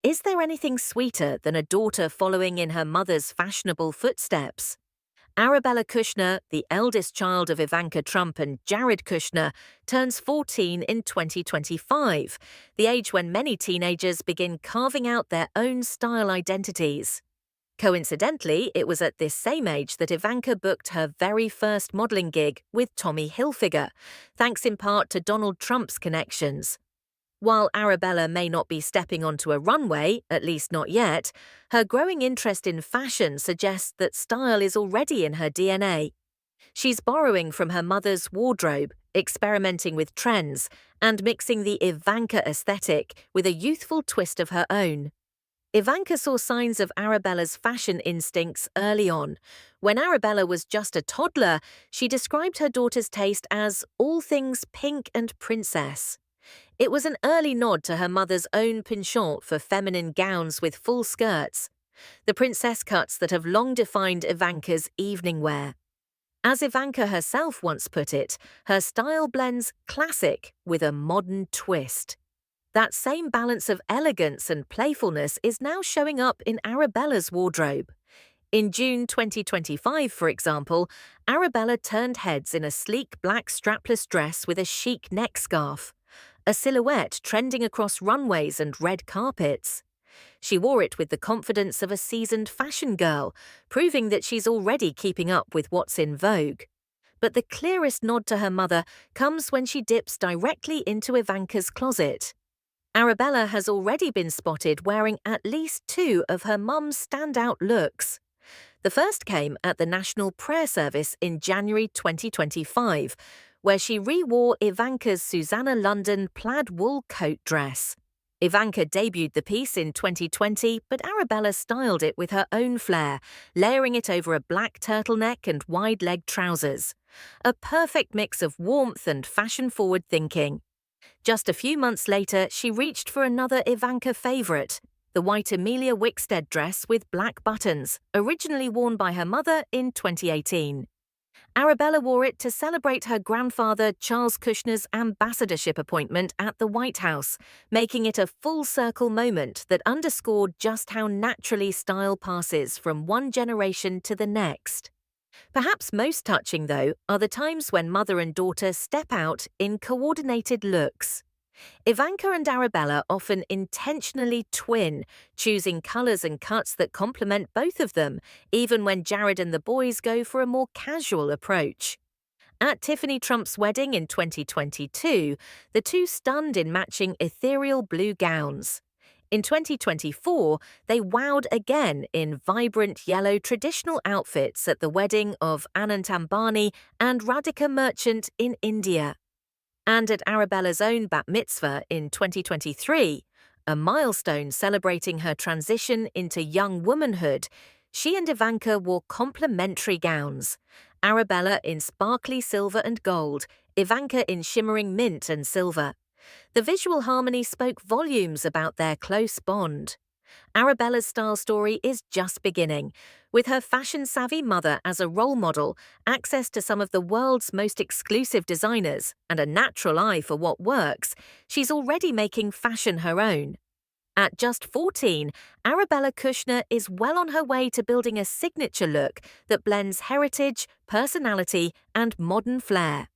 Is there anything sweeter than a daughter following in her mother's fashionable footsteps? Arabella Kushner, the eldest child of Ivanka Trump and Jared Kushner, turns 14 in 2025, the age when many teenagers begin carving out their own style identities. Coincidentally, it was at this same age that Ivanka booked her very first modeling gig with Tommy Hilfiger, thanks in part to Donald Trump's connections. While Arabella may not be stepping onto a runway, at least not yet, her growing interest in fashion suggests that style is already in her DNA. She's borrowing from her mother's wardrobe, experimenting with trends, and mixing the Ivanka aesthetic with a youthful twist of her own. Ivanka saw signs of Arabella's fashion instincts early on. When Arabella was just a toddler, she described her daughter's taste as all things pink and princess. It was an early nod to her mother's own penchant for feminine gowns with full skirts, the princess cuts that have long defined Ivanka's evening wear. As Ivanka herself once put it, her style blends classic with a modern twist. That same balance of elegance and playfulness is now showing up in Arabella's wardrobe. In June 2025, for example, Arabella turned heads in a sleek black strapless dress with a chic neck scarf, a silhouette trending across runways and red carpets. She wore it with the confidence of a seasoned fashion girl, proving that she's already keeping up with what's in vogue. But the clearest nod to her mother comes when she dips directly into Ivanka's closet. Arabella has already been spotted wearing at least two of her mum's standout looks. The first came at the National Prayer Service in January 2025, where she re-wore Ivanka's Susanna London plaid wool coat dress. Ivanka debuted the piece in 2020, but Arabella styled it with her own flair, layering it over a black turtleneck and wide-leg trousers. A perfect mix of warmth and fashion-forward thinking. Just a few months later, she reached for another Ivanka favorite, the white Amelia Wickstead dress with black buttons, originally worn by her mother in 2018. Arabella wore it to celebrate her grandfather Charles Kushner's ambassadorship appointment at the White House, making it a full-circle moment that underscored just how naturally style passes from one generation to the next. Perhaps most touching, though, are the times when mother and daughter step out in coordinated looks. Ivanka and Arabella often intentionally twin, choosing colors and cuts that complement both of them, even when Jared and the boys go for a more casual approach. At Tiffany Trump's wedding in 2022, the two stunned in matching ethereal blue gowns. In 2024, they wowed again in vibrant yellow traditional outfits at the wedding of Anant Ambani and Radhika Merchant in India. And at Arabella's own bat mitzvah in 2023, a milestone celebrating her transition into young womanhood, she and Ivanka wore complementary gowns. Arabella in sparkly silver and gold, Ivanka in shimmering mint and silver. The visual harmony spoke volumes about their close bond. Arabella's style story is just beginning. With her fashion-savvy mother as a role model, access to some of the world's most exclusive designers, and a natural eye for what works, she's already making fashion her own. At just 14, Arabella Kushner is well on her way to building a signature look that blends heritage, personality, and modern flair.